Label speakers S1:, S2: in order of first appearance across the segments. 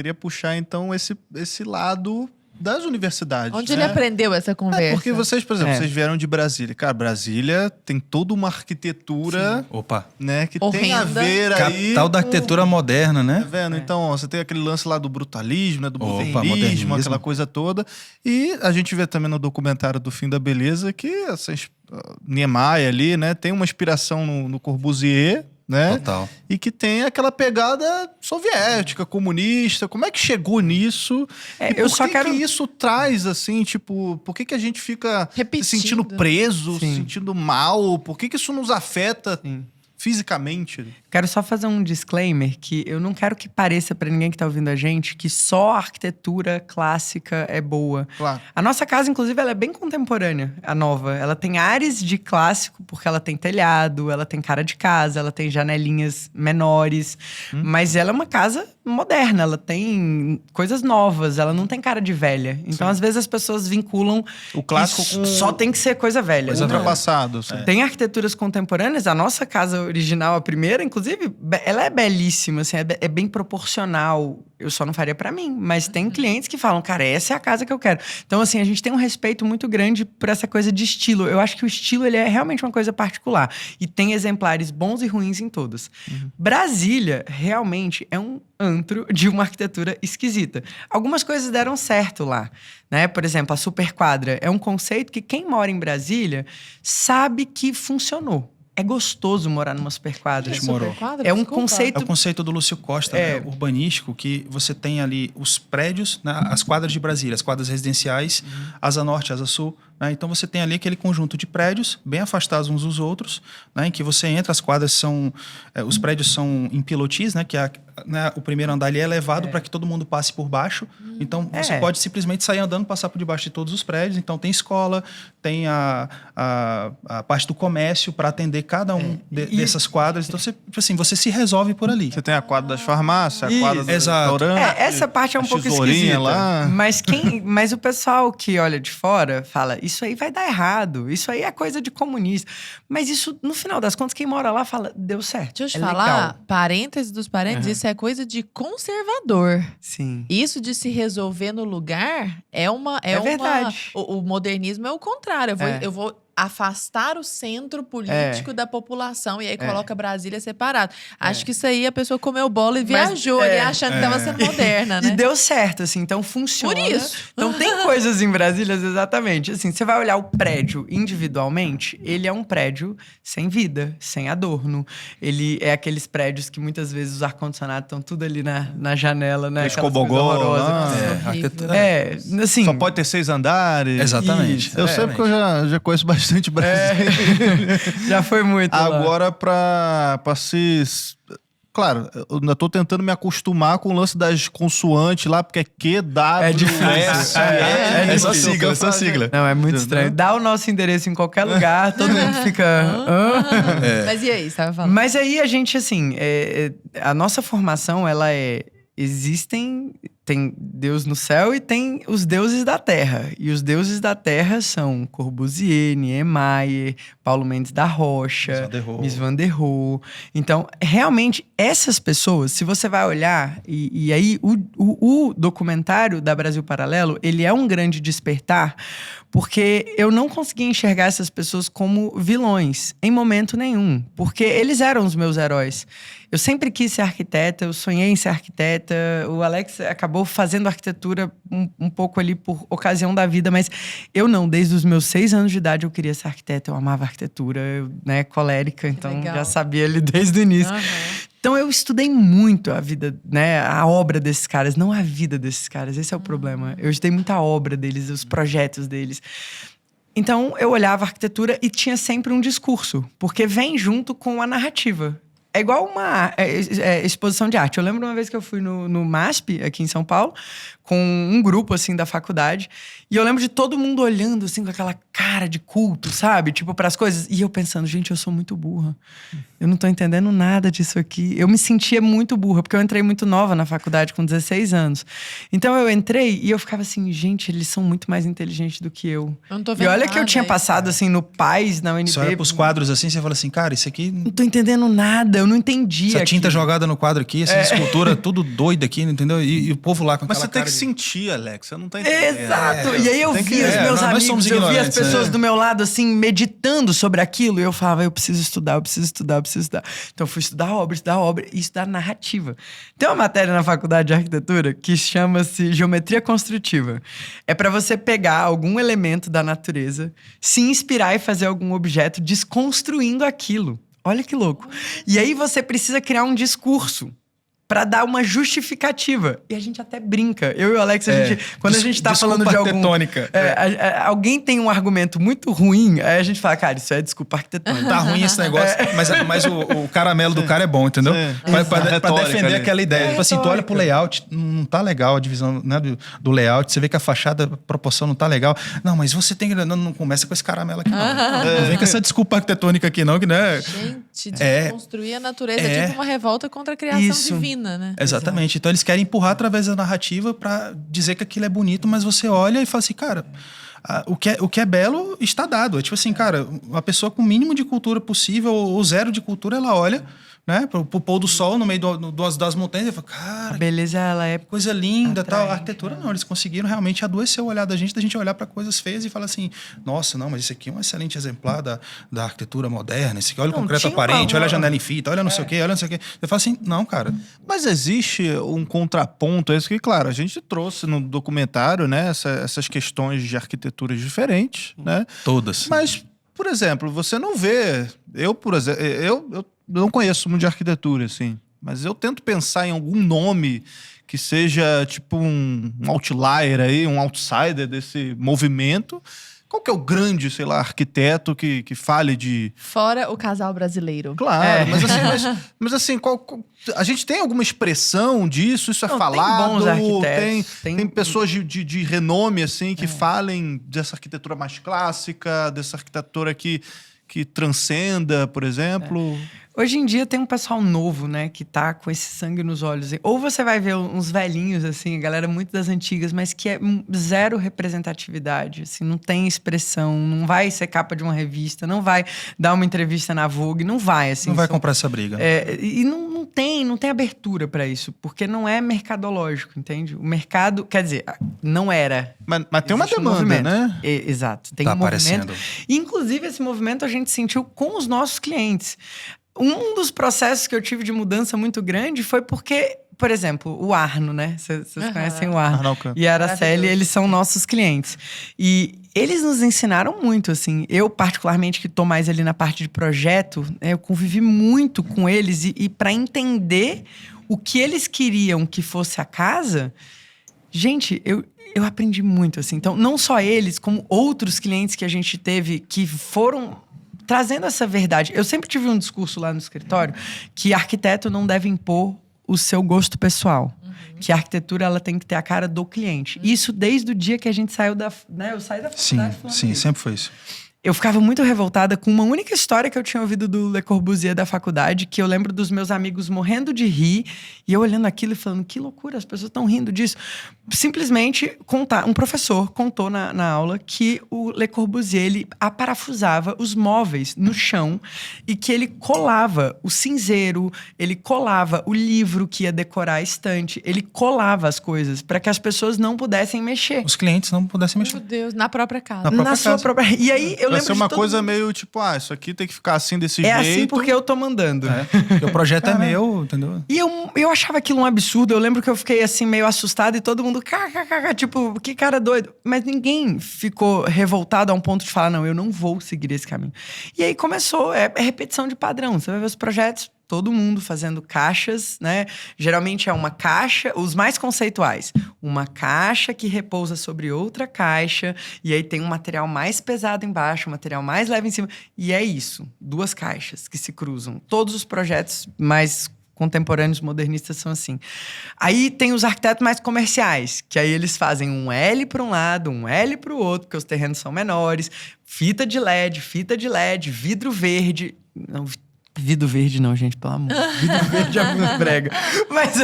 S1: Queria puxar, então, esse lado das universidades.
S2: Onde ele aprendeu essa conversa?
S1: Porque vocês, por exemplo, vocês vieram de Brasília. Cara, Brasília tem toda uma arquitetura, né, que tem a ver aí...
S3: Capital da arquitetura moderna, né?
S1: Tá vendo? Então, ó, você tem aquele lance lá do brutalismo, né, do modernismo, aquela coisa toda. E a gente vê também no documentário do Fim da Beleza que Niemeyer ali, né, tem uma inspiração no Corbusier, né?
S3: Total.
S1: E que tem aquela pegada soviética, comunista. Como é que chegou nisso? E por que isso traz, assim, tipo... Por que a gente fica se sentindo preso, se sentindo mal? Por que isso nos afeta fisicamente?
S4: Quero só fazer um disclaimer que eu não quero que pareça pra ninguém que tá ouvindo a gente que só a arquitetura clássica é boa.
S1: Claro.
S4: A nossa casa, inclusive, ela é bem contemporânea, a nova. Ela tem ares de clássico, porque ela tem telhado, ela tem cara de casa, ela tem janelinhas menores. Mas ela é uma casa moderna, ela tem coisas novas, ela não tem cara de velha. Então, às vezes, as pessoas vinculam
S1: o clássico com...
S4: Só tem que ser coisa velha.
S1: Coisa ultrapassado.
S4: Tem arquiteturas contemporâneas. A nossa casa original, a primeira, inclusive, ela é belíssima, assim, é bem proporcional. Eu só não faria pra mim. Mas tem clientes que falam, cara, essa é a casa que eu quero. Então, assim, a gente tem um respeito muito grande por essa coisa de estilo. Eu acho que o estilo, ele é realmente uma coisa particular. E tem exemplares bons e ruins em todas. Brasília, realmente, é um antro de uma arquitetura esquisita. Algumas coisas deram certo lá, né? Por exemplo, a superquadra é um conceito que quem mora em Brasília sabe que funcionou. É gostoso morar numa superquadra.
S3: A gente morou.
S4: É um conceito...
S3: É o conceito do Lúcio Costa, né, urbanístico, que você tem ali os prédios, né, as quadras de Brasília, as quadras residenciais, Asa Norte, Asa Sul. Né, então você tem ali aquele conjunto de prédios, bem afastados uns dos outros, né, em que você entra, as quadras são... os prédios são em pilotis, né, que o primeiro andar ali é elevado para que todo mundo passe por baixo. Então você pode simplesmente sair andando, passar por debaixo de todos os prédios. Então tem escola, tem a parte do comércio para atender cada dessas quadras. Então, você se resolve por ali.
S1: Você tem a quadra das farmácias, a quadra do restaurante.
S4: Essa parte é um pouco esquisita. Lá. Mas o pessoal que olha de fora fala, isso aí vai dar errado, isso aí é coisa de comunista. Mas isso, no final das contas, quem mora lá fala, deu certo.
S2: Deixa eu te falar, parênteses dos parênteses, isso é coisa de conservador.
S4: Sim.
S2: Isso de se resolver no lugar é
S4: verdade.
S2: O modernismo é o contrário. Eu vou afastar o centro político da população e aí coloca Brasília separado. Acho que isso aí a pessoa comeu bola e viajou ali achando que estava sendo moderna, né?
S4: E deu certo, assim, então funciona.
S2: Por isso.
S4: Então tem coisas em Brasília, exatamente. Assim, você vai olhar o prédio individualmente, ele é um prédio sem vida, sem adorno. Ele é aqueles prédios que muitas vezes os ar-condicionados estão tudo ali na janela, né?
S1: Escobogó.
S4: Assim...
S1: Só pode ter 6 andares.
S3: Exatamente.
S1: Eu sei porque eu já conheço bastante Brasília.
S4: Já foi muito.
S1: Agora, pra se... Claro, eu ainda tô tentando me acostumar com o lance das consoantes lá, porque é Q, W,
S4: é difícil.
S1: S,
S3: essa sigla.
S4: Não, é muito estranho. Dá o nosso endereço em qualquer lugar, todo mundo fica...
S2: Mas e aí, você tava falando?
S4: Mas aí a gente, assim, a nossa formação, ela é... Tem Deus no céu e tem os deuses da terra. E os deuses da terra são Corbusier, Niemeyer, Paulo Mendes da Rocha, Mies van der Rohe. Então, realmente, essas pessoas, se você vai olhar... E aí, o documentário da Brasil Paralelo, ele é um grande despertar, porque eu não conseguia enxergar essas pessoas como vilões, em momento nenhum. Porque eles eram os meus heróis. Eu sempre quis ser arquiteta, eu sonhei em ser arquiteta. O Alex acabou fazendo arquitetura um pouco ali por ocasião da vida, mas eu não. Desde os meus 6 anos de idade eu queria ser arquiteta, eu amava arquitetura, né, colérica, então já sabia ali desde o início. Então eu estudei muito a vida, né, a obra desses caras, não a vida desses caras, esse é o problema. Eu estudei muita obra deles, os projetos deles. Então eu olhava a arquitetura e tinha sempre um discurso, porque vem junto com a narrativa. É igual uma exposição de arte. Eu lembro uma vez que eu fui no MASP, aqui em São Paulo, com um grupo, assim, da faculdade. E eu lembro de todo mundo olhando, assim, com aquela cara de culto, sabe? Tipo, pras coisas. E eu pensando, gente, eu sou muito burra. Eu não tô entendendo nada disso aqui. Eu me sentia muito burra, porque eu entrei muito nova na faculdade, com 16 anos. Então, eu entrei e eu ficava assim, gente, eles são muito mais inteligentes do que eu.
S2: Eu não tô vendo
S4: e olha
S2: nada,
S4: que eu tinha passado, assim, no PAIS, na UNB.
S3: Você olha pros quadros, assim, você fala assim, cara, isso aqui...
S4: Não tô entendendo nada. eu não entendia.
S3: Essa tinta jogada no quadro aqui, essa escultura tudo doida aqui, entendeu? E o povo lá com aquela
S1: Mas você tem que sentir, Alex, você não tá entendendo.
S4: Exato! E aí eu vi os meus amigos, eu vi as pessoas do meu lado, assim, meditando sobre aquilo, e eu falava, eu preciso estudar. Então eu fui estudar obra e estudar narrativa. Tem uma matéria na faculdade de arquitetura que chama-se geometria construtiva. É pra você pegar algum elemento da natureza, se inspirar e fazer algum objeto desconstruindo aquilo. Olha que louco. E aí você precisa criar um discurso pra dar uma justificativa. E a gente até brinca. Eu e o Alex, quando a gente tá falando de algum...
S3: arquitetônica.
S4: Alguém tem um argumento muito ruim, aí a gente fala, cara, isso é desculpa arquitetônica.
S3: Tá ruim esse negócio, mas o caramelo do cara é bom, entendeu? Pra defender aquela ideia. Tipo assim, tu olha pro layout, não tá legal a divisão, né, do layout, você vê que a fachada, a proporção não tá legal. Não, mas você tem que... Não começa com esse caramelo aqui, não. Não vem com essa desculpa arquitetônica aqui, não, que não é...
S2: Gente, desconstruir a natureza é tipo uma revolta contra a criação divina. Né?
S3: Exatamente. Então eles querem empurrar através da narrativa pra dizer que aquilo é bonito, mas você olha e fala assim, cara, o que é belo está dado. É tipo assim, cara, uma pessoa com o mínimo de cultura possível ou zero de cultura, ela olha, né, pro pôr do sol no meio das montanhas e fala, cara,
S4: a beleza, ela é
S3: coisa linda, tal. A arquitetura não, eles conseguiram realmente adoecer o olhar da gente olhar para coisas feias e falar assim, nossa, não, mas esse aqui é um excelente exemplar da arquitetura moderna, esse aqui, olha o concreto aparente, olha a janela em fita, olha não sei o quê, olha não sei o quê. Eu falo assim, não, cara.
S1: Mas existe um contraponto a isso que, claro, a gente trouxe no documentário, né, essas questões de arquiteturas diferentes, né?
S3: Todas.
S1: Mas, por exemplo, você não vê... Por exemplo, eu não conheço muito de arquitetura, assim, mas eu tento pensar em algum nome que seja tipo um outlier aí, um outsider desse movimento. Qual que é o grande, sei lá, arquiteto que fale de...
S2: Fora o casal brasileiro.
S1: Claro, mas assim, a gente tem alguma expressão disso? Isso é falado?
S4: Tem bons arquitetos.
S1: Tem pessoas de renome, assim, que falem dessa arquitetura mais clássica, dessa arquitetura que transcenda, por exemplo...
S4: Hoje em dia tem um pessoal novo, né, que tá com esse sangue nos olhos. Ou você vai ver uns velhinhos, assim, a galera muito das antigas, mas que é zero representatividade, assim, não tem expressão, não vai ser capa de uma revista, não vai dar uma entrevista na Vogue, não vai, assim.
S3: Não vai comprar essa briga.
S4: E não tem abertura pra isso, porque não é mercadológico, entende? O mercado, quer dizer, não era.
S1: Mas tem uma demanda, né?
S4: Exato, tem
S3: tá
S4: um movimento.
S3: Aparecendo.
S4: E, inclusive, esse movimento a gente sentiu com os nossos clientes. Um dos processos que eu tive de mudança muito grande foi porque, por exemplo, o Arno, né? Vocês conhecem o Arno e a Araceli, eles são nossos clientes. E eles nos ensinaram muito, assim. Eu, particularmente, que tô mais ali na parte de projeto, eu convivi muito com eles. E para entender o que eles queriam que fosse a casa, gente, eu aprendi muito, assim. Então, não só eles, como outros clientes que a gente teve que foram... trazendo essa verdade. Eu sempre tive um discurso lá no escritório que arquiteto não deve impor o seu gosto pessoal. Que a arquitetura ela tem que ter a cara do cliente. Isso desde o dia que a gente saiu da... Né? Eu saí da faculdade.
S3: Sim, sempre foi isso.
S4: Eu ficava muito revoltada com uma única história que eu tinha ouvido do Le Corbusier da faculdade, que eu lembro dos meus amigos morrendo de rir, e eu olhando aquilo e falando, que loucura, as pessoas estão rindo disso. Simplesmente, um professor contou na aula que o Le Corbusier, ele aparafusava os móveis no chão e que ele colava o cinzeiro, ele colava o livro que ia decorar a estante, ele colava as coisas para que as pessoas não pudessem mexer.
S3: Os clientes não pudessem mexer.
S2: Meu Deus, na própria casa.
S4: Na sua própria... E aí, eu lembro
S1: ser uma coisa meio tipo, isso aqui tem que ficar assim desse jeito.
S4: É assim porque eu tô mandando.
S3: Porque o projeto é meu, entendeu?
S4: E eu achava aquilo um absurdo. Eu lembro que eu fiquei assim meio assustado e todo mundo, tipo, que cara doido. Mas ninguém ficou revoltado a um ponto de falar, não, eu não vou seguir esse caminho. E aí começou, é repetição de padrão. Você vai ver os projetos, todo mundo fazendo caixas, né? Geralmente é uma caixa, os mais conceituais. Uma caixa que repousa sobre outra caixa. E aí tem um material mais pesado embaixo, um material mais leve em cima. E é isso. 2 caixas que se cruzam. Todos os projetos mais contemporâneos modernistas são assim. Aí tem os arquitetos mais comerciais, que aí eles fazem um L para um lado, um L para o outro, porque os terrenos são menores. Fita de LED, vidro verde... Vidro Verde não, gente, pelo amor. Vidro Verde é muito brega. Mas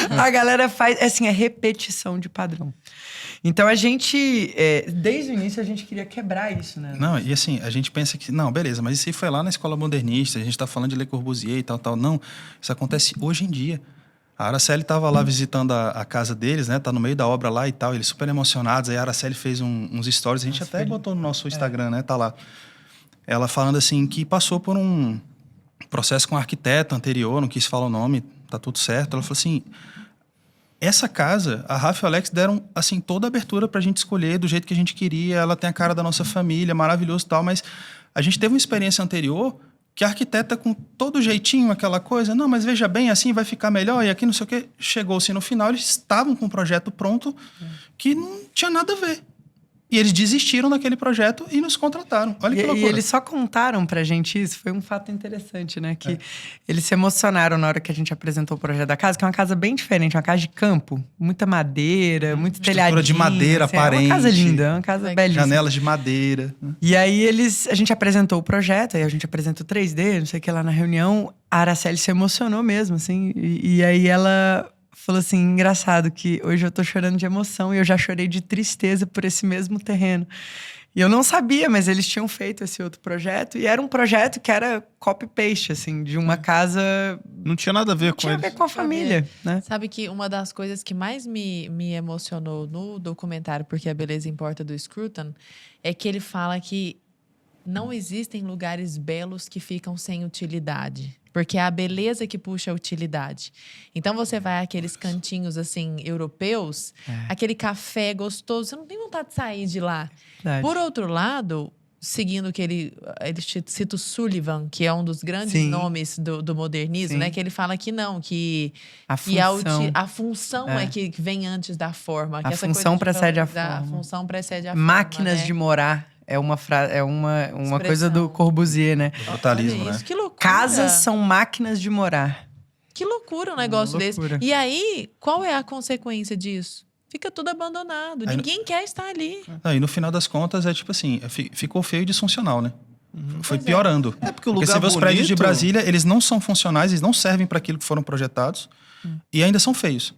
S4: a galera faz, assim, é repetição de padrão. Então a gente, desde o início, a gente queria quebrar isso, né?
S3: Não, e assim, a gente pensa que, não, beleza, mas isso aí foi lá na escola modernista, a gente tá falando de Le Corbusier e tal. Não, isso acontece hoje em dia. A Araceli tava lá visitando a casa deles, né? Tá no meio da obra lá e tal, eles super emocionados. Aí a Araceli fez uns stories, a gente até botou no nosso Instagram, né? Tá lá. Ela falando assim que passou por um processo com um arquiteto anterior, não quis falar o nome, tá tudo certo. Ela falou assim, essa casa, a Rafa e o Alex deram, assim, toda a abertura pra gente escolher do jeito que a gente queria, ela tem a cara da nossa família, maravilhoso e tal, mas a gente teve uma experiência anterior que a arquiteta, com todo jeitinho, aquela coisa, não, mas veja bem, assim vai ficar melhor, e aqui não sei o quê, chegou-se no final, eles estavam com um projeto pronto que não tinha nada a ver. E eles desistiram daquele projeto e nos contrataram. Olha que loucura.
S4: E eles só contaram pra gente isso. Foi um fato interessante, né? Que eles se emocionaram na hora que a gente apresentou o projeto da casa, que é uma casa bem diferente. Uma casa de campo. Muita madeira, muito telhadinho.
S3: Estrutura de madeira,
S4: assim,
S3: aparente.
S4: É uma casa linda, é uma casa belíssima.
S3: Janelas de madeira.
S4: E aí a gente apresentou o projeto, aí a gente apresentou 3D, não sei o que lá na reunião. A Araceli se emocionou mesmo, assim. E aí ela falou assim, engraçado que hoje eu tô chorando de emoção e eu já chorei de tristeza por esse mesmo terreno. E eu não sabia, mas eles tinham feito esse outro projeto. E era um projeto que era copy-paste, assim, de uma casa...
S1: Não tinha nada a ver com eles.
S4: Não tinha a ver com a família, né?
S2: Sabe que uma das coisas que mais me emocionou no documentário Porque a Beleza Importa, do Scruton, é que ele fala que não existem lugares belos que ficam sem utilidade. Porque é a beleza que puxa a utilidade. Então, você vai àqueles cantinhos, assim, europeus, aquele café gostoso, você não tem vontade de sair de lá.
S4: Verdade.
S2: Por outro lado, seguindo que ele cita o Sullivan, que é um dos grandes nomes do modernismo, né? Que ele fala que não, que a função é que vem antes da forma. Que
S4: a função precede a forma.
S2: A função precede a forma.
S4: Máquinas de morar. É uma coisa do Corbusier, né?
S3: Do brutalismo, né?
S2: Que loucura.
S4: Casas são máquinas de morar.
S2: Que loucura um negócio desse. E aí, qual é a consequência disso? Fica tudo abandonado. Ninguém quer estar ali.
S3: E no final das contas, é tipo assim, ficou feio e disfuncional, né? Foi piorando.
S1: Porque o lugar
S3: você vê os prédios de Brasília, eles não são funcionais, eles não servem para aquilo que foram projetados e ainda são feios.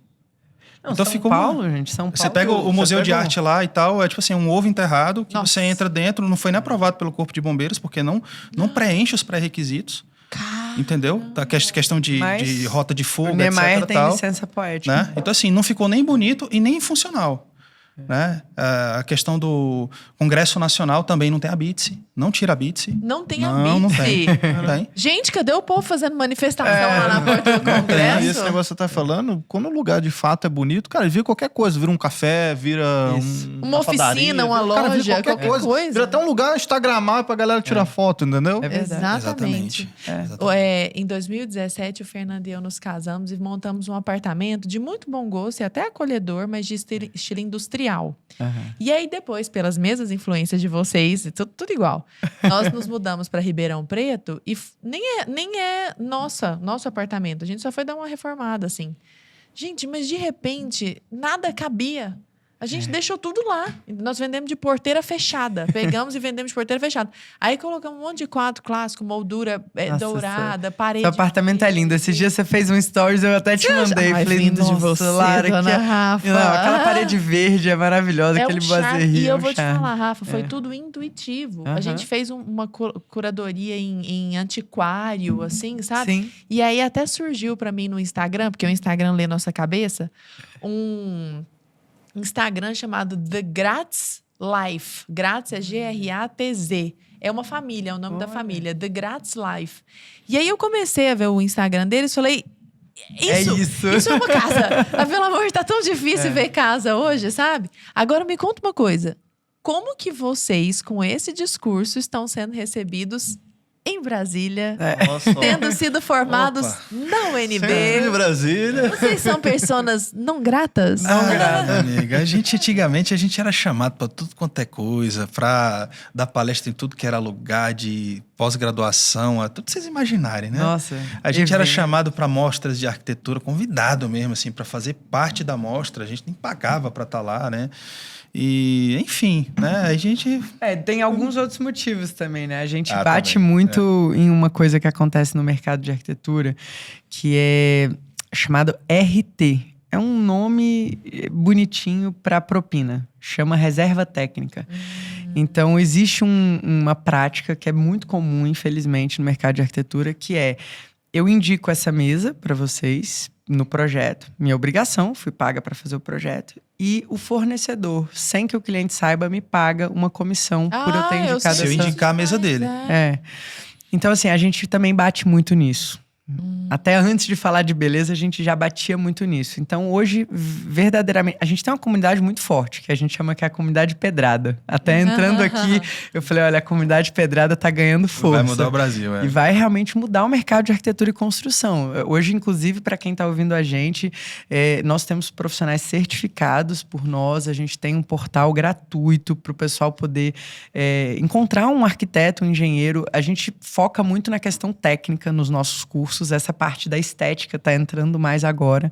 S4: Não, então São Paulo, gente, São Paulo.
S3: Você pega o Museu de Arte lá e tal, é tipo assim, um ovo enterrado que você entra dentro, não foi nem aprovado pelo Corpo de Bombeiros, porque não preenche os pré-requisitos. Entendeu? A questão de rota de fuga,
S4: etc. O Niemeyer tem
S3: tal,
S4: licença poética.
S3: Né? Então, assim, não ficou nem bonito e nem funcional. Né? A questão do Congresso Nacional também não tem a BITSE. Não tira a BITSE.
S2: Não tem a BITSE.
S3: Não tem.
S2: Gente, cadê o povo fazendo manifestação lá na porta do Congresso?
S1: E esse negócio que você tá falando, quando o lugar de fato é bonito, cara, vira qualquer coisa. Vira um café, vira
S2: uma oficina, uma loja,
S1: vira qualquer coisa. Vira até um lugar instagramável pra galera tirar foto, entendeu?
S2: É verdade. Exatamente. Em 2017, o Fernando e eu nos casamos e montamos um apartamento de muito bom gosto e até acolhedor, mas de estilo industrial. E aí depois, pelas mesmas influências de vocês, tudo igual, nós nos mudamos para Ribeirão Preto e nem é nosso apartamento. A gente só foi dar uma reformada, assim. Gente, mas de repente, nada cabia. A gente deixou tudo lá. Nós vendemos de porteira fechada. Pegamos e vendemos de porteira fechada. Aí colocamos um monte de quadro clássico, moldura dourada, parede.
S4: Seu apartamento é lindo. Esses dias você fez um stories, eu até te mandei. Falei,
S2: lindo de você,
S4: Lara,
S2: dona Rafa.
S4: Não, aquela parede verde é maravilhosa, aquele boiserie.
S2: E eu vou te falar, Rafa, foi tudo intuitivo. A gente fez uma curadoria em antiquário, assim, sabe?
S4: Sim.
S2: E aí até surgiu pra mim no Instagram, porque o Instagram lê nossa cabeça, um Instagram chamado The Gratz Life. Gratz é Gratz. É uma família, é o nome da família. The Gratz Life. E aí eu comecei a ver o Instagram deles e falei... Isso é uma casa. Pelo amor, tá tão difícil ver casa hoje, sabe? Agora me conta uma coisa. Como que vocês, com esse discurso, estão sendo recebidos em Brasília, tendo sido formados na UNB?
S1: Em Brasília.
S2: Vocês são pessoas não gratas?
S3: Não grata, amiga. Antigamente, a gente era chamado pra tudo quanto é coisa, pra dar palestra em tudo que era lugar de pós-graduação, tudo vocês imaginarem, né?
S4: Nossa.
S3: A gente era chamado para mostras de arquitetura, convidado mesmo, assim, para fazer parte da mostra. A gente nem pagava para estar lá, né? E, enfim, né? A gente...
S4: tem alguns outros motivos também, né? A gente bate muito em uma coisa que acontece no mercado de arquitetura, que é chamado RT. É um nome bonitinho para propina. Chama reserva técnica. Então, existe uma prática que é muito comum, infelizmente, no mercado de arquitetura, que é: eu indico essa mesa para vocês no projeto. Minha obrigação, fui paga para fazer o projeto. E o fornecedor, sem que o cliente saiba, me paga uma comissão por eu ter indicado
S3: Se eu indicar a mesa dele.
S4: Então, assim, a gente também bate muito nisso. Até antes de falar de beleza, a gente já batia muito nisso. Então, hoje, verdadeiramente... A gente tem uma comunidade muito forte, que a gente chama que é a comunidade pedrada. Até entrando aqui, eu falei, olha, a comunidade pedrada tá ganhando força.
S3: Vai mudar o Brasil,
S4: E vai realmente mudar o mercado de arquitetura e construção. Hoje, inclusive, para quem tá ouvindo a gente, nós temos profissionais certificados por nós. A gente tem um portal gratuito para o pessoal poder encontrar um arquiteto, um engenheiro. A gente foca muito na questão técnica nos nossos cursos. Essa parte da estética tá entrando mais agora.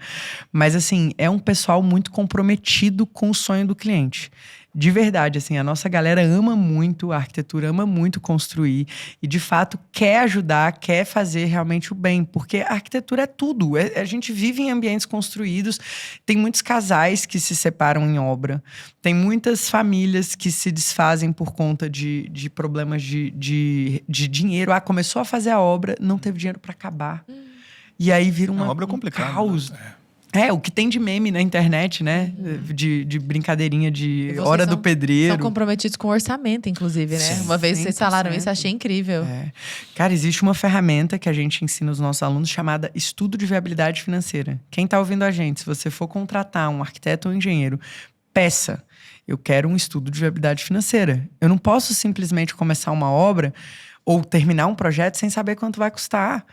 S4: Mas, assim, é um pessoal muito comprometido com o sonho do cliente. De verdade, assim, a nossa galera ama muito a arquitetura, ama muito construir. E, de fato, quer ajudar, quer fazer realmente o bem. Porque a arquitetura é tudo. A gente vive em ambientes construídos. Tem muitos casais que se separam em obra. Tem muitas famílias que se desfazem por conta de problemas de dinheiro. Começou a fazer a obra, não teve dinheiro para acabar. E aí vira uma
S3: obra complicada,
S4: caos. O que tem de meme na internet, né? De brincadeirinha de hora do pedreiro.
S2: São comprometidos com orçamento, inclusive, né?
S4: Sim,
S2: uma vez vocês falaram isso, achei incrível.
S4: Cara, existe uma ferramenta que a gente ensina os nossos alunos chamada Estudo de Viabilidade Financeira. Quem tá ouvindo a gente, se você for contratar um arquiteto ou um engenheiro, peça: eu quero um estudo de viabilidade financeira. Eu não posso simplesmente começar uma obra ou terminar um projeto sem saber quanto vai custar.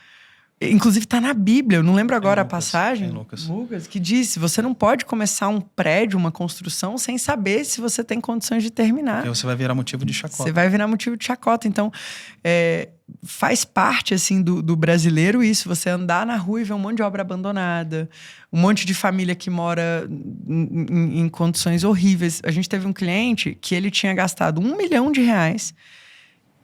S4: Inclusive tá na Bíblia, eu não lembro agora a passagem, Lucas, que diz: você não pode começar um prédio, uma construção, sem saber se você tem condições de terminar.
S3: Porque você vai virar motivo de chacota.
S4: Você vai virar motivo de chacota. Então, faz parte, assim, do brasileiro isso. Você andar na rua e ver um monte de obra abandonada, um monte de família que mora em condições horríveis. A gente teve um cliente que ele tinha gastado R$1 milhão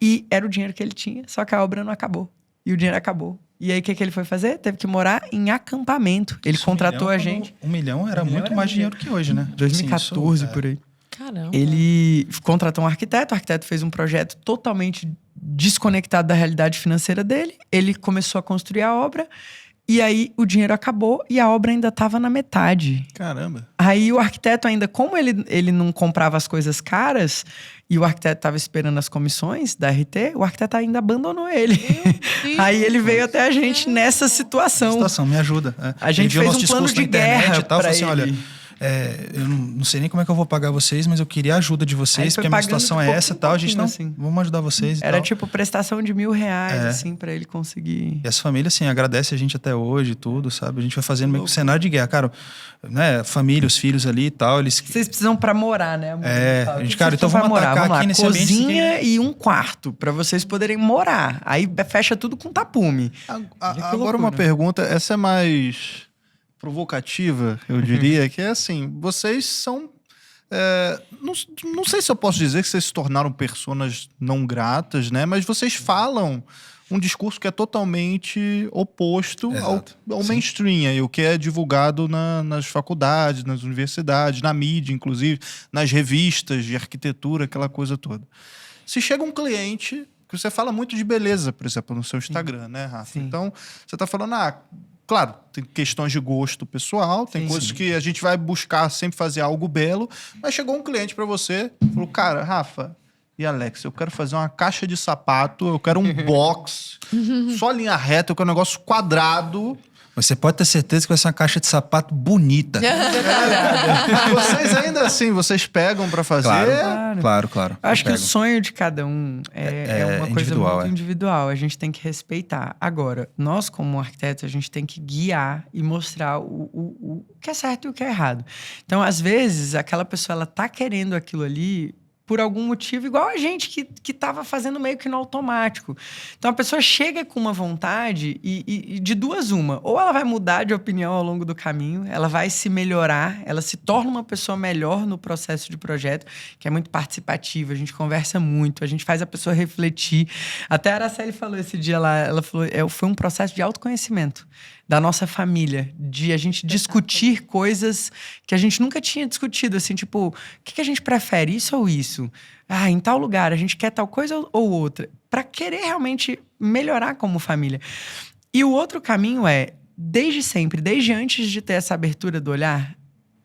S4: e era o dinheiro que ele tinha, só que a obra não acabou. E o dinheiro acabou. E aí, o que ele foi fazer? Teve que morar em acampamento. Ele contratou a gente.
S3: R$1 milhão era muito mais dinheiro que hoje, né?
S4: 2014, por aí.
S2: Caramba.
S4: Ele contratou um arquiteto. O arquiteto fez um projeto totalmente desconectado da realidade financeira dele. Ele começou a construir a obra. E aí, o dinheiro acabou e a obra ainda estava na metade.
S3: Caramba.
S4: Aí, o arquiteto ainda, como ele não comprava as coisas caras e o arquiteto estava esperando as comissões da RT, o arquiteto ainda abandonou ele. Aí, ele veio até a gente nessa situação.
S3: Me ajuda.
S4: A gente fez um plano de guerra
S3: e tal,
S4: pra
S3: assim,
S4: ele.
S3: Olha, eu não sei nem como é que eu vou pagar vocês, mas eu queria a ajuda de vocês, porque a minha situação é essa e tal. A gente não, assim, vamos ajudar vocês e
S4: Era
S3: tal.
S4: tipo prestação de R$1.000, assim, pra ele conseguir.
S3: E essa família, assim, agradece a gente até hoje e tudo, sabe? A gente vai fazendo meio que um cenário de guerra. Cara, né? Família, os filhos ali e tal, eles...
S4: Vocês precisam pra morar, né?
S3: A gente, cara, então vamos atacar aqui nesse ambiente.
S4: Cozinha e um quarto, pra vocês poderem morar. Aí fecha tudo com tapume.
S1: Agora uma pergunta, essa é mais provocativa, eu diria, que é assim, vocês são... não sei se eu posso dizer que vocês se tornaram personas não gratas, né? Mas vocês falam um discurso que é totalmente oposto ao mainstream, aí, o que é divulgado nas faculdades, nas universidades, na mídia, inclusive, nas revistas de arquitetura, aquela coisa toda. Se chega um cliente, que você fala muito de beleza, por exemplo, no seu Instagram, né, Rafa?
S4: Sim.
S1: Então, você está falando, claro, tem questões de gosto pessoal, tem coisas que a gente vai buscar sempre fazer algo belo, mas chegou um cliente para você, falou, cara, Rafa e Alex, eu quero fazer uma caixa de sapato, eu quero um box, só linha reta, eu quero um negócio quadrado.
S3: Você pode ter certeza que vai ser uma caixa de sapato bonita.
S1: Vocês ainda assim, vocês pegam para fazer?
S3: Claro.
S4: Acho que o sonho de cada um é uma coisa muito individual. A gente tem que respeitar. Agora, nós como arquitetos, a gente tem que guiar e mostrar o que é certo e o que é errado. Então, às vezes, aquela pessoa, ela tá querendo aquilo ali por algum motivo, igual a gente que tava fazendo meio que no automático. Então a pessoa chega com uma vontade e de duas uma. Ou ela vai mudar de opinião ao longo do caminho, ela vai se melhorar, ela se torna uma pessoa melhor no processo de projeto, que é muito participativo, a gente conversa muito, a gente faz a pessoa refletir. Até a Araceli falou esse dia lá, ela falou, foi um processo de autoconhecimento da nossa família, de a gente discutir coisas que a gente nunca tinha discutido, assim, tipo, o que a gente prefere, isso ou isso? Em tal lugar, a gente quer tal coisa ou outra, para querer realmente melhorar como família. E o outro caminho desde sempre, desde antes de ter essa abertura do olhar,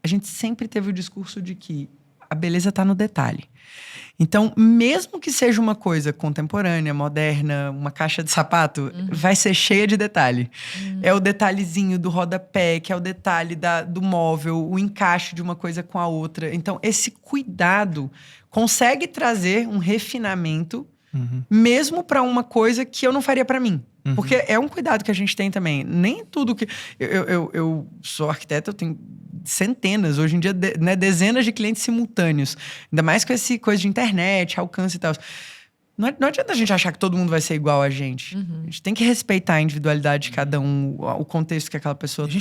S4: a gente sempre teve o discurso de que a beleza está no detalhe. Então, mesmo que seja uma coisa contemporânea, moderna, uma caixa de sapato, vai ser cheia de detalhe. É o detalhezinho do rodapé, que é o detalhe do móvel, o encaixe de uma coisa com a outra. Então, esse cuidado consegue trazer um refinamento, mesmo para uma coisa que eu não faria para mim. Porque é um cuidado que a gente tem também. Nem tudo que... Eu sou arquiteto, eu tenho centenas, hoje em dia, dezenas de clientes simultâneos. Ainda mais com essa coisa de internet, alcance e tal. Não adianta a gente achar que todo mundo vai ser igual a gente. A gente tem que respeitar a individualidade de cada um, o contexto que aquela pessoa tá.